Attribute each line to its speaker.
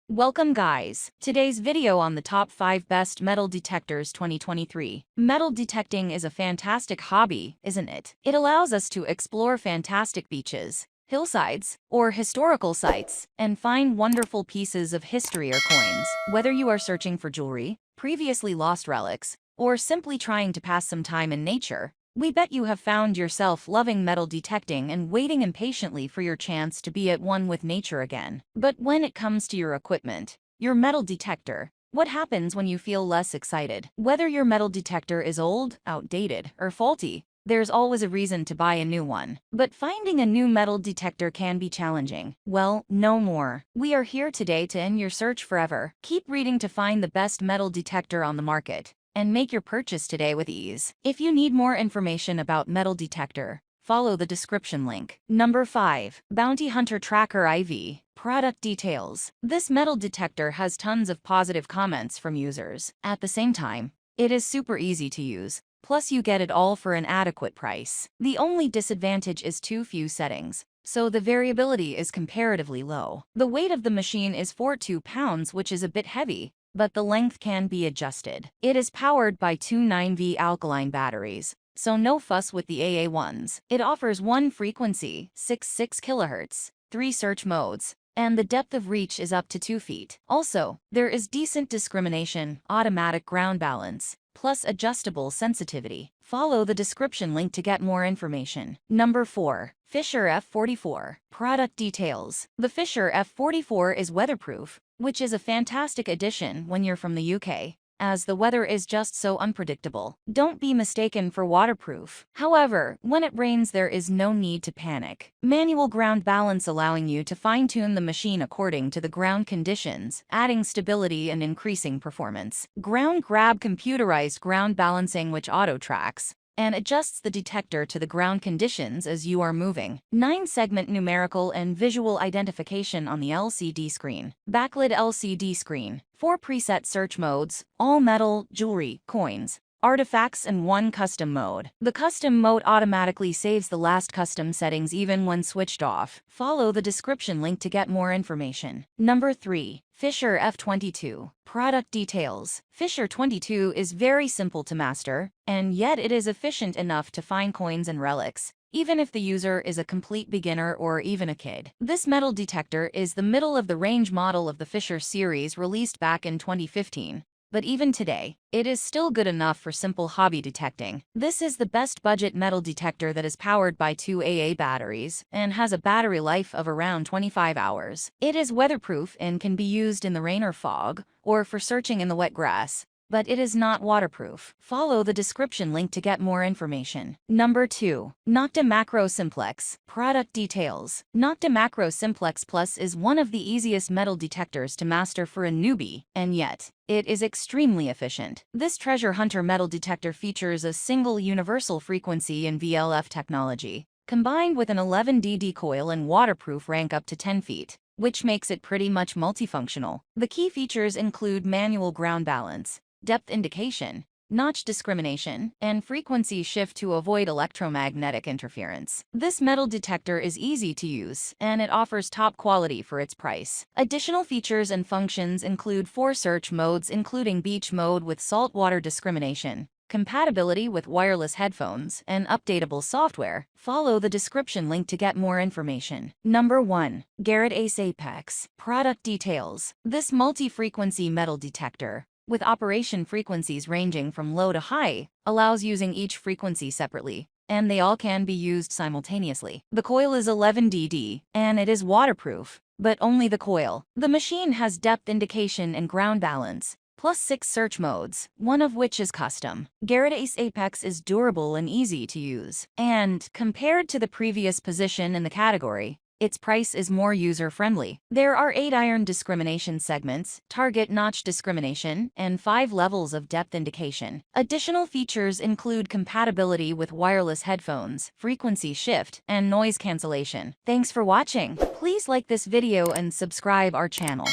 Speaker 1: Welcome guys! Today's video on the top 5 best metal detectors 2023. Metal detecting is a fantastic hobby, isn't it? It allows us to explore fantastic beaches, hillsides, or historical sites, and find wonderful pieces of history or coins. Whether you are searching for jewelry, previously lost relics, or simply trying to pass some time in nature, we bet you have found yourself loving metal detecting and waiting impatiently for your chance to be at one with nature again. But when it comes to your equipment, your metal detector, what happens when you feel less excited? Whether your metal detector is old, outdated, or faulty, there's always a reason to buy a new one. But finding a new metal detector can be challenging. Well, no more. We are here today to end your search forever. Keep reading to find the best metal detector on the market, and make your purchase today with ease. If you need more information about metal detector, follow the description link. Number 5. Bounty Hunter Tracker IV. Product details. This metal detector has tons of positive comments from users. At the same time, it is super easy to use. Plus you get it all for an adequate price. The only disadvantage is too few settings, so the variability is comparatively low. The weight of the machine is 42 pounds, which is a bit heavy, but the length can be adjusted. It is powered by two 9V alkaline batteries, so no fuss with the AA ones. It offers one frequency, 66 kHz, 3 search modes, and the depth of reach is up to 2 feet. Also, there is decent discrimination, automatic ground balance, plus adjustable sensitivity. Follow the description link to get more information. Number 4. Fisher F44. Product details. The Fisher F44 is weatherproof, which is a fantastic addition when you're from the UK, as the weather is just so unpredictable. Don't be mistaken for waterproof. However, when it rains there is no need to panic. Manual ground balance allowing you to fine-tune the machine according to the ground conditions, adding stability and increasing performance. Ground grab computerized ground balancing which auto-tracks and adjusts the detector to the ground conditions as you are moving. 9-segment numerical and visual identification on the LCD screen. Backlit LCD screen. 4 preset search modes, all metal, jewelry, coins, artifacts, and 1 custom mode. The custom mode automatically saves the last custom settings even when switched off. Follow the description link to get more information. Number 3. Fisher F22. Product details. Fisher 22 is very simple to master, and yet it is efficient enough to find coins and relics, even if the user is a complete beginner or even a kid. This metal detector is the middle-of-the-range model of the Fisher series released back in 2015. But even today, it is still good enough for simple hobby detecting. This is the best budget metal detector that is powered by 2 AA batteries and has a battery life of around 25 hours. It is weatherproof and can be used in the rain or fog, or for searching in the wet grass, but it is not waterproof. Follow the description link to get more information. Number 2. Makro Simplex. Product details. Makro Simplex Plus is one of the easiest metal detectors to master for a newbie, and yet, it is extremely efficient. This treasure hunter metal detector features a single universal frequency and VLF technology, combined with an 11DD coil and waterproof rank up to 10 feet, which makes it pretty much multifunctional. The key features include manual ground balance, depth indication, notch discrimination, and frequency shift to avoid electromagnetic interference. This metal detector is easy to use, and it offers top quality for its price. Additional features and functions include 4 search modes including beach mode with saltwater discrimination, compatibility with wireless headphones, and updatable software. Follow the description link to get more information. Number 1. Garrett Ace Apex. Product details. This multi-frequency metal detector, with operation frequencies ranging from low to high, allows using each frequency separately, and they all can be used simultaneously. The coil is 11DD, and it is waterproof, but only the coil. The machine has depth indication and ground balance, plus 6 search modes, one of which is custom. Garrett Ace Apex is durable and easy to use, and compared to the previous position in the category, its price is more user-friendly. There are 8 iron discrimination segments, target notch discrimination, and 5 levels of depth indication. Additional features include compatibility with wireless headphones, frequency shift, and noise cancellation. Thanks for watching. Please like this video and subscribe our channel.